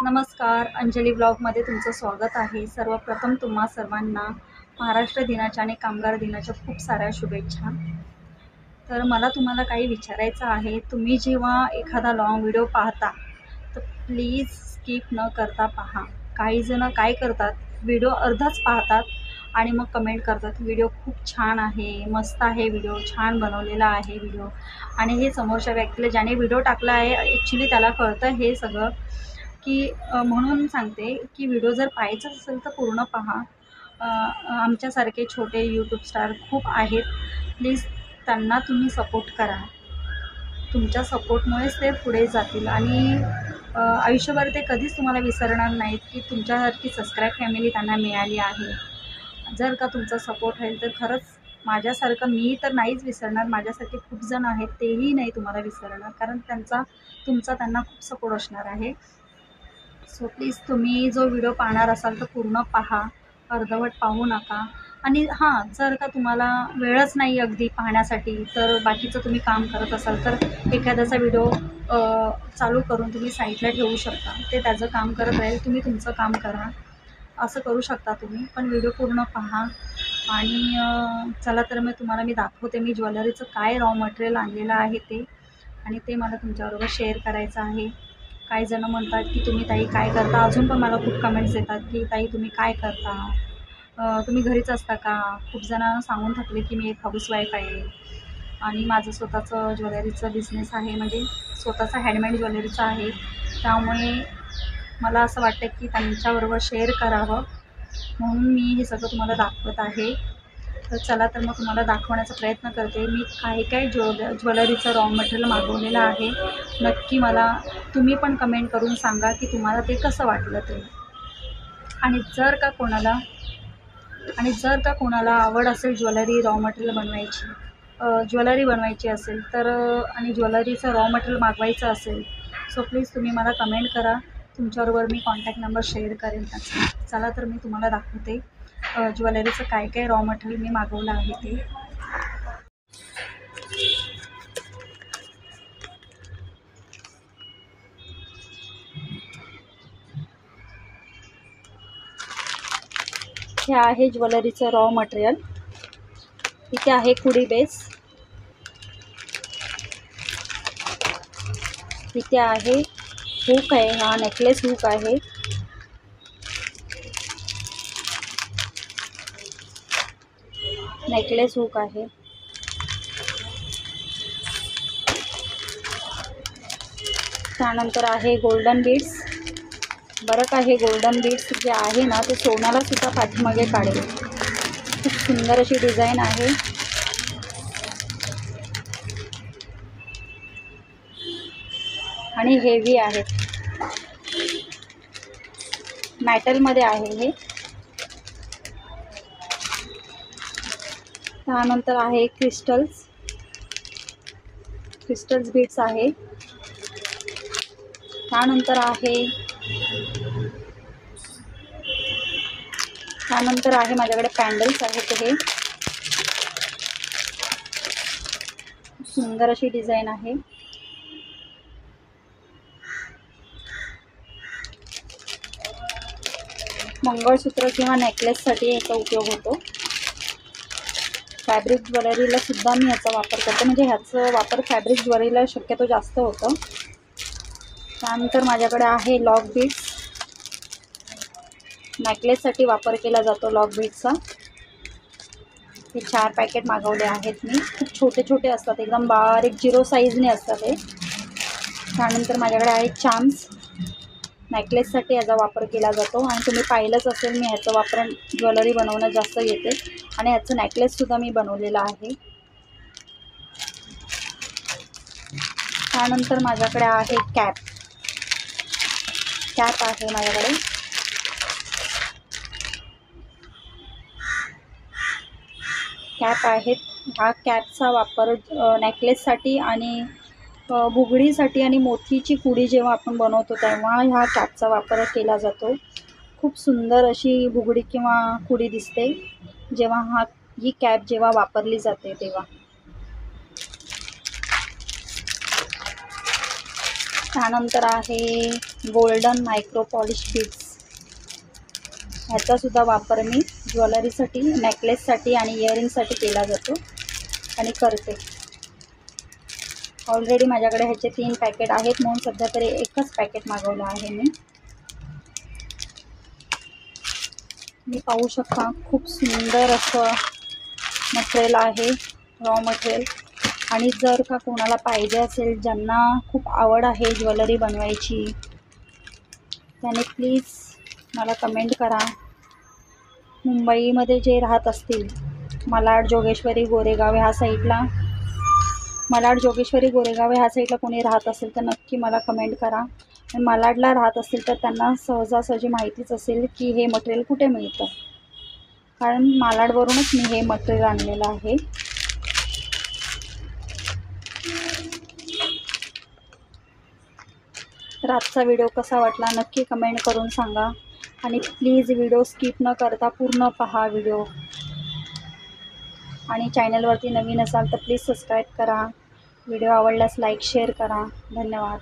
नमस्कार, अंजली ब्लॉगमध्ये तुमचं स्वागत आहे. सर्वप्रथम तुम्हा सर्वांना महाराष्ट्र दिनाच्या आणि कामगार दिनाच्या खूप साऱ्या शुभेच्छा. तर मला तुम्हाला काही विचारायचं आहे. तुम्ही जेव्हा एखादा लाँग व्हिडिओ पाहता तर प्लीज स्किप न करता पहा. काही जण काय करतात, व्हिडिओ अर्धाच पाहतात आणि मग कमेंट करतात, व्हिडिओ खूप छान आहे, मस्त आहे, व्हिडिओ छान बनवलेला आहे व्हिडिओ. आणि हे समोरच्या व्यक्तीला ज्याने व्हिडिओ टाकला आहे ॲक्च्युली त्याला कळतं हे सगळं, की म्हणून सांगते की व्हिडिओ जर पाहायचा असेल तर पूर्ण पहा. आमच्यासारखे छोटे यूट्यूब स्टार खूप आहेत. प्लीज त्यांना तुम्ही सपोर्ट करा. तुमच्या सपोर्टमुळेच ते पुढे जातील आणि आयुष्यभर ते कधीच तुम्हाला विसरणार नाहीत की तुमच्यासारखी सबस्क्राईब फॅमिली त्यांना मिळाली आहे. जर का तुमचा सपोर्ट राहील तर खरंच माझ्यासारखं मी तर नाहीच विसरणार. माझ्यासारखे खूप जण आहेत, तेही नाही तुम्हाला विसरणार, कारण तुमचा त्यांना खूप सपोर्ट असणार आहे. सो प्लीज तुम्ही जो व्हिडिओ पाहणार असाल तर पूर्ण पहा, अर्धवट पाहू नका. आणि हां, जर का तुम्हाला वेळच नाही अगदी पाहण्यासाठी, तर बाकीचं तुम्ही काम करत असाल तर एखाद्याचा व्हिडिओ चालू करून तुम्ही साईडला ठेवू शकता. ते त्याचं काम करत राहील, तुम्ही तुमचं काम करा. असं करू शकता तुम्ही, पण व्हिडिओ पूर्ण पहा. आणि चला तर मी दाखवते मी ज्वेलरीचं काय रॉ मटेरियल आणलेलं आहे ते, आणि ते मला तुमच्याबरोबर शेअर करायचं आहे. काही जणं म्हणतात की तुम्ही ताई काय करता. अजून पण मला खूप कमेंट्स येतात की ताई तुम्ही काय करता, तुम्ही घरीच असता का. खूप जणांना सांगून थकले की मी एक हाऊसवाईफ आहे आणि माझं स्वतःचं ज्वेलरीचं बिझनेस आहे, म्हणजे स्वतःचं हँडमेड ज्वेलरीचं आहे. त्यामुळे मला असं वाटतं की त्यांच्याबरोबर शेअर करावं, म्हणून मी हे सगळं तुम्हाला दाखवत आहे. तर चला तर मग तुम्हाला दाखवण्याचा प्रयत्न करते. मी काय ज्वेलरीचं रॉ मटेरियल मागवलेलं आहे. नक्की मला तुम्ही पण कमेंट करून सांगा की तुम्हाला ते कसं वाटलं ते. आणि जर का कोणाला आवड असेल ज्वेलरी रॉ मटेरियल बनवायची, ज्वेलरी बनवायची असेल तर आणि ज्वेलरीचं रॉ मटेरियल मागवायचं असेल, सो प्लीज तुम्ही मला कमेंट करा. तुमच्याबरोबर मी कॉन्टॅक्ट नंबर शेअर करेन त्याचा. चला तर मी तुम्हाला दाखवते ज्वेलरीचं काय रॉ मटेरियल मी मागवलं आहे ते. हे आहे ज्वेलरीचं रॉ मटेरियल. इथे आहे कुडी बेस, इथे आहे हुक आहे, हा नेकलेस हुक आहे. नेकलेस हुक आहे. त्यानंतर आहे गोल्डन बीड्स. बरं का, हे गोल्डन बीड्स जे आहे ना ते सोन्याला सुद्धा पाठीमागे काढेल. खूप सुंदर अशी डिझाईन आहे. आणि हेवी आहेत, मेटलमध्ये आहे हे. त्यानंतर आहे क्रिस्टल्स बीड्स आहे. त्यानंतर माझ्याकडे पॅन्डल्स आहेत. हे सुंदर अशी डिझाईन आहे. मंगळसूत्र किंवा नेकलेससाठी याचा उपयोग होतो. फॅब्रिक ज्वेलरीला सुद्धा मी याचा वापर करते, म्हणजे ह्याचं वापर फॅब्रिक ज्वेलरीला शक्यतो जास्त होतं. त्यानंतर माझ्याकडे आहे लॉक बीड्स. नेकलेससाठी वापर केला जातो लॉक बीड्सचा. हे 4 पॅकेट मागवले आहेत मी. खूप छोटे छोटे असतात, एकदम बारीक 0 साईजने असतात हे. त्यानंतर माझ्याकडे आहे चाम्स. नेकलेससाठी याचा वापर केला जातो आणि तुम्ही पाहिलंच असेल मी ह्याचं वापर ज्वेलरी बनवण्यात जास्त येते आणि ह्याचं नेकलेससुद्धा मी बनवलेलं आहे. त्यानंतर माझ्याकडे आहे कॅप आहे माझ्याकडे. कॅप आहेत. ह्या कॅपचा वापर नेकलेससाठी आणि बुगडीसाठी आणि मोतीची कुडी जेव्हा आपण बनवतो तेव्हा ह्या कॅपचा वापर केला जातो. खूप सुंदर अशी बुगडी किंवा कुडी दिसते जेव्हा ही कॅप जेव्हा वापरली जाते तेव्हा. त्यानंतर आहे गोल्डन मायक्रो पॉलिश बीड्स. ह्याचासुद्धा वापर मी ज्वेलरीसाठी, नेकलेससाठी आणि इयरिंगसाठी केला जातो आणि करते. ऑलरेडी माझ्याकडे ह्याचे 3 पॅकेट आहेत म्हणून सध्या तरी एकच पॅकेट मागवलं आहे मी पाहू शकता खूप सुंदर असं मटेरियल आहे, रॉ मटेरियल. आणि जर का कोणाला पाहिजे असेल, ज्यांना खूप आवड आहे ज्वेलरी बनवायची, त्याने प्लीज मला कमेंट करा. मुंबईमध्ये जे राहत असतील, मालाड, जोगेश्वरी, गोरेगाव ह्या साईडला, कोणी राहत असेल तर नक्की मला कमेंट करा. आणि मालाडला राहत असतील तर त्यांना सहजासहजी माहितीच असेल की हे मटेरियल कुठे मिळतं, कारण मालाडवरूनच मी हे मटेरियल आणलेलं आहे. तर आजचा व्हिडिओ कसा वाटला नक्की कमेंट करून सांगा. आणि प्लीज व्हिडिओ स्किप न करता पूर्ण पहा व्हिडिओ. आणि चॅनलवरती नवीन असाल तर प्लीज सबस्क्राईब करा. व्हिडिओ आवडल्यास लाईक शेअर करा. धन्यवाद.